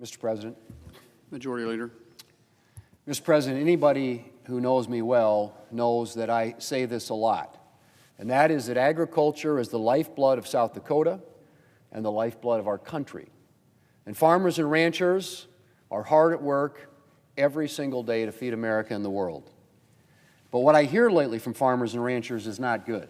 Mr. President. Majority Leader. Mr. President, anybody who knows me well knows that I say this a lot, and that is that agriculture is the lifeblood of South Dakota and the lifeblood of our country. And farmers and ranchers are hard at work every single day to feed America and the world. But what I hear lately from farmers and ranchers is not good.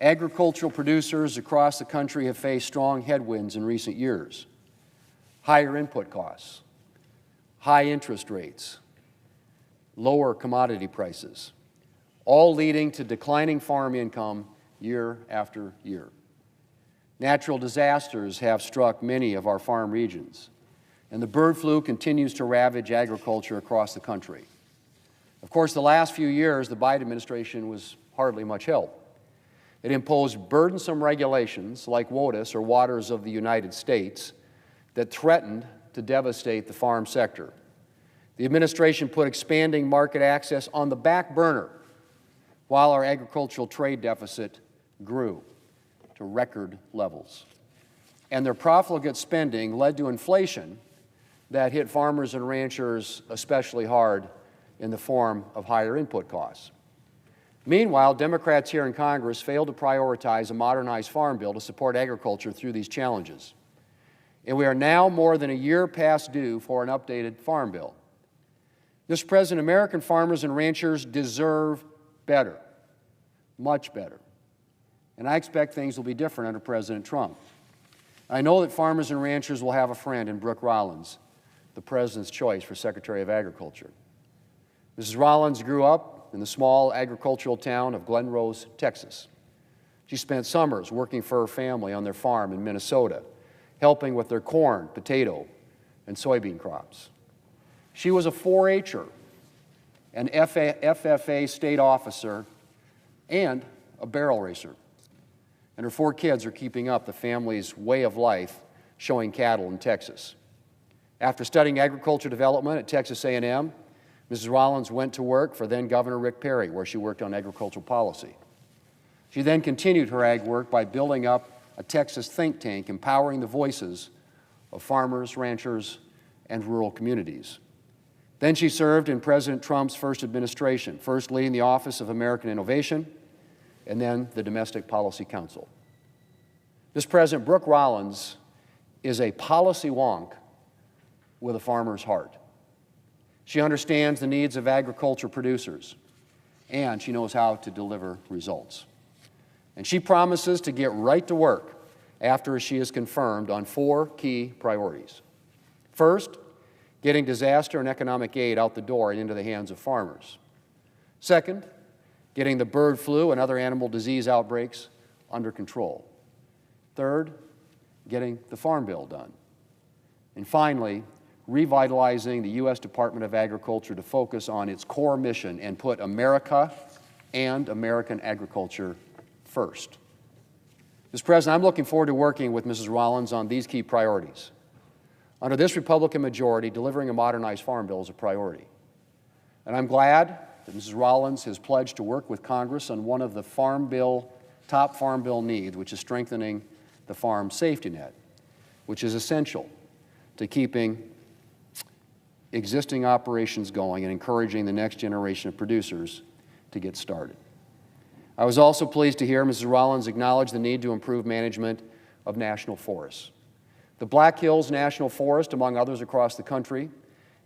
Agricultural producers across the country have faced strong headwinds in recent years. Higher input costs, high interest rates, lower commodity prices, all leading to declining farm income year after year. Natural disasters have struck many of our farm regions, and the bird flu continues to ravage agriculture across the country. Of course, the last few years, the Biden administration was hardly much help. It imposed burdensome regulations like WOTUS, or Waters of the United States, that threatened to devastate the farm sector. The administration put expanding market access on the back burner while our agricultural trade deficit grew to record levels. And their profligate spending led to inflation that hit farmers and ranchers especially hard in the form of higher input costs. Meanwhile, Democrats here in Congress failed to prioritize a modernized farm bill to support agriculture through these challenges. And we are now more than a year past due for an updated farm bill. Mr. President, American farmers and ranchers deserve better, much better. And I expect things will be different under President Trump. I know that farmers and ranchers will have a friend in Brooke Rollins, the President's choice for Secretary of Agriculture. Mrs. Rollins grew up in the small agricultural town of Glen Rose, Texas. She spent summers working for her family on their farm in Minnesota, helping with their corn, potato, and soybean crops. She was a 4-H'er, an FFA state officer, and a barrel racer. And her 4 kids are keeping up the family's way of life showing cattle in Texas. After studying agriculture development at Texas A&M, Mrs. Rollins went to work for then Governor Rick Perry, where she worked on agricultural policy. She then continued her ag work by building up a Texas think tank empowering the voices of farmers, ranchers, and rural communities. Then she served in President Trump's first administration, first leading the Office of American Innovation, and then the Domestic Policy Council. Mr. President, Brooke Rollins is a policy wonk with a farmer's heart. She understands the needs of agriculture producers, and she knows how to deliver results. And she promises to get right to work after she is confirmed on 4 key priorities. First, getting disaster and economic aid out the door and into the hands of farmers. Second, getting the bird flu and other animal disease outbreaks under control. Third, getting the Farm Bill done. And finally, revitalizing the U.S. Department of Agriculture to focus on its core mission and put America and American agriculture first. Mr. President, I'm looking forward to working with Mrs. Rollins on these key priorities. Under this Republican majority, delivering a modernized farm bill is a priority. And I'm glad that Mrs. Rollins has pledged to work with Congress on one of the top farm bill needs, which is strengthening the farm safety net, which is essential to keeping existing operations going and encouraging the next generation of producers to get started. I was also pleased to hear Mrs. Rollins acknowledge the need to improve management of national forests. The Black Hills National Forest, among others across the country,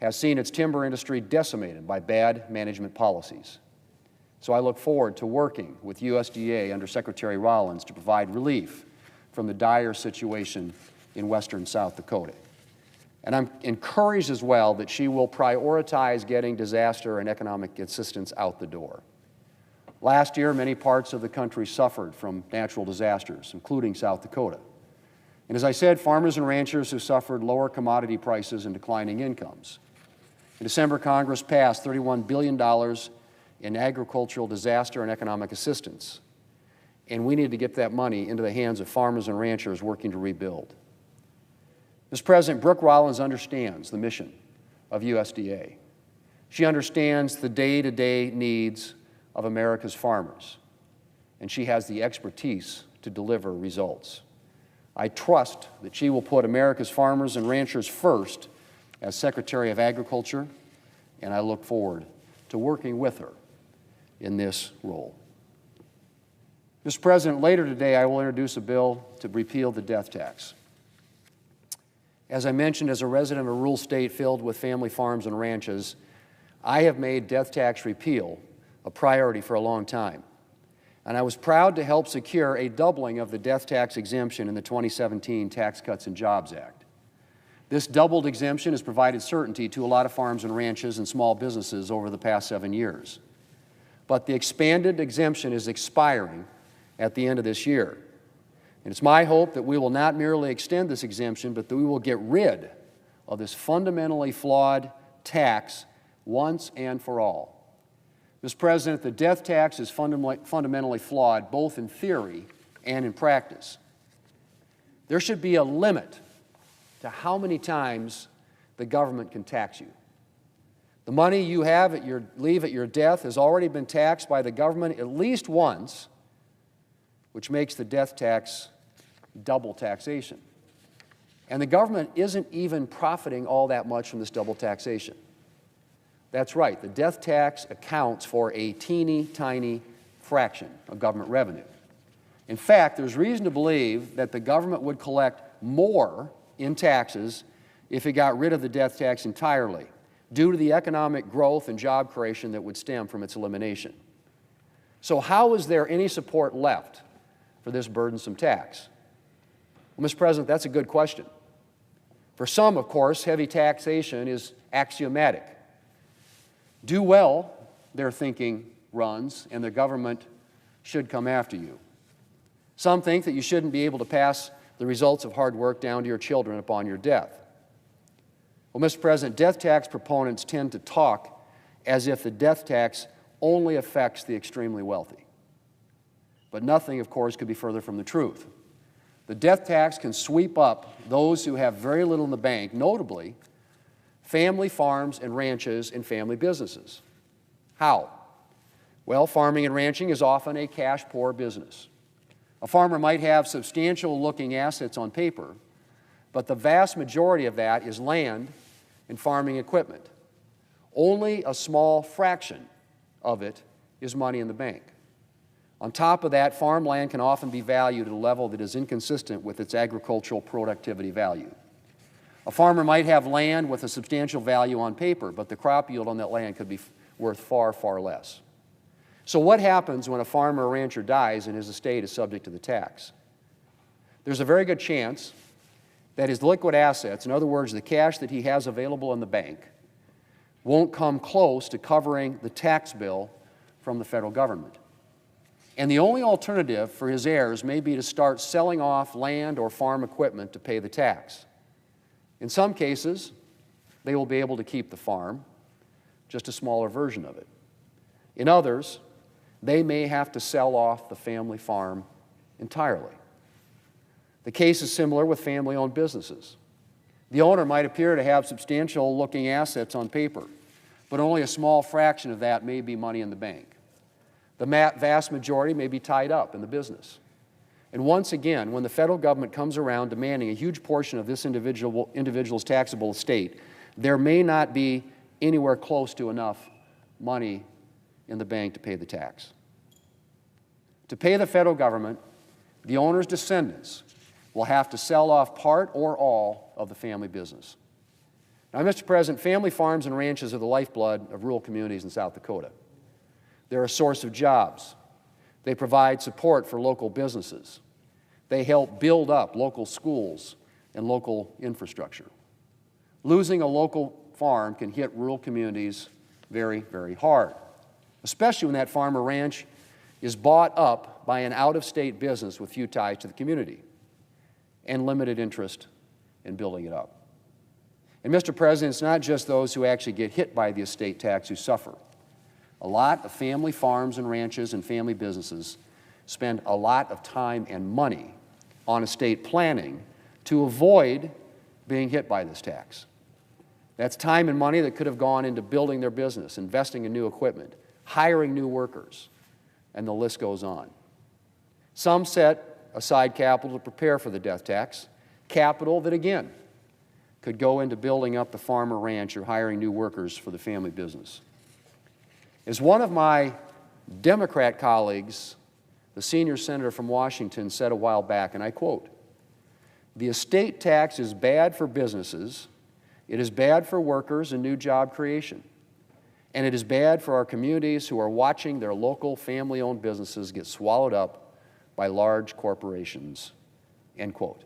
has seen its timber industry decimated by bad management policies. So I look forward to working with USDA under Secretary Rollins to provide relief from the dire situation in western South Dakota. And I'm encouraged as well that she will prioritize getting disaster and economic assistance out the door. Last year, many parts of the country suffered from natural disasters, including South Dakota. And as I said, farmers and ranchers who suffered lower commodity prices and declining incomes. In December, Congress passed $31 billion in agricultural disaster and economic assistance. And we need to get that money into the hands of farmers and ranchers working to rebuild. Mr. President, Brooke Rollins understands the mission of USDA. She understands the day-to-day needs of America's farmers, and she has the expertise to deliver results. I trust that she will put America's farmers and ranchers first as Secretary of Agriculture, and I look forward to working with her in this role. Mr. President, later today I will introduce a bill to repeal the death tax. As I mentioned, as a resident of a rural state filled with family farms and ranches, I have made death tax repeal a priority for a long time. And I was proud to help secure a doubling of the death tax exemption in the 2017 Tax Cuts and Jobs Act. This doubled exemption has provided certainty to a lot of farms and ranches and small businesses over the past 7 years. But the expanded exemption is expiring at the end of this year. And it's my hope that we will not merely extend this exemption, but that we will get rid of this fundamentally flawed tax once and for all. Mr. President, the death tax is fundamentally flawed both in theory and in practice. There should be a limit to how many times the government can tax you. The money you leave at your death has already been taxed by the government at least once, which makes the death tax double taxation. And the government isn't even profiting all that much from this double taxation. That's right, the death tax accounts for a teeny tiny fraction of government revenue. In fact, there's reason to believe that the government would collect more in taxes if it got rid of the death tax entirely, due to the economic growth and job creation that would stem from its elimination. So how is there any support left for this burdensome tax? Well, Mr. President, that's a good question. For some, of course, heavy taxation is axiomatic. Do well, their thinking runs, and the government should come after you. Some think that you shouldn't be able to pass the results of hard work down to your children upon your death. Well, Mr. President, death tax proponents tend to talk as if the death tax only affects the extremely wealthy. But nothing, of course, could be further from the truth. The death tax can sweep up those who have very little in the bank, notably family farms and ranches and family businesses. How? Well, farming and ranching is often a cash-poor business. A farmer might have substantial-looking assets on paper, but the vast majority of that is land and farming equipment. Only a small fraction of it is money in the bank. On top of that, farmland can often be valued at a level that is inconsistent with its agricultural productivity value. A farmer might have land with a substantial value on paper, but the crop yield on that land could be worth far, far less. So what happens when a farmer or rancher dies and his estate is subject to the tax? There's a very good chance that his liquid assets, in other words, the cash that he has available in the bank, won't come close to covering the tax bill from the federal government. And the only alternative for his heirs may be to start selling off land or farm equipment to pay the tax. In some cases, they will be able to keep the farm, just a smaller version of it. In others, they may have to sell off the family farm entirely. The case is similar with family-owned businesses. The owner might appear to have substantial-looking assets on paper, but only a small fraction of that may be money in the bank. The vast majority may be tied up in the business. And once again, when the federal government comes around demanding a huge portion of this individual's taxable estate, there may not be anywhere close to enough money in the bank to pay the tax. To pay the federal government, the owner's descendants will have to sell off part or all of the family business. Now, Mr. President, family farms and ranches are the lifeblood of rural communities in South Dakota. They're a source of jobs. They provide support for local businesses. They help build up local schools and local infrastructure. Losing a local farm can hit rural communities very, very hard, especially when that farm or ranch is bought up by an out-of-state business with few ties to the community and limited interest in building it up. And Mr. President, it's not just those who actually get hit by the estate tax who suffer. A lot of family farms and ranches and family businesses spend a lot of time and money on estate planning to avoid being hit by this tax. That's time and money that could have gone into building their business, investing in new equipment, hiring new workers, and the list goes on. Some set aside capital to prepare for the death tax, capital that, again, could go into building up the farm or ranch or hiring new workers for the family business. As one of my Democrat colleagues, the senior senator from Washington, said a while back, and I quote, "The estate tax is bad for businesses, it is bad for workers and new job creation, and it is bad for our communities who are watching their local family-owned businesses get swallowed up by large corporations," end quote.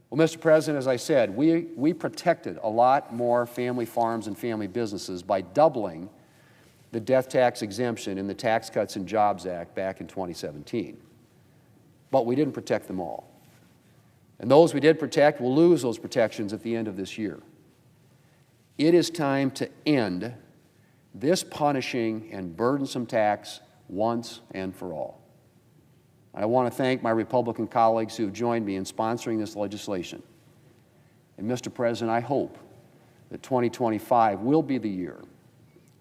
Well, Mr. President, as I said, we protected a lot more family farms and family businesses by doubling the death tax exemption in the Tax Cuts and Jobs Act back in 2017. But we didn't protect them all. And those we did protect will lose those protections at the end of this year. It is time to end this punishing and burdensome tax once and for all. I want to thank my Republican colleagues who have joined me in sponsoring this legislation. And Mr. President, I hope that 2025 will be the year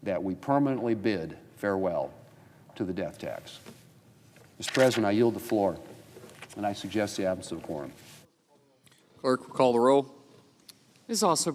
that we permanently bid farewell to the death tax. Mr. President, I yield the floor, and I suggest the absence of a quorum. Clerk will call the roll. It is also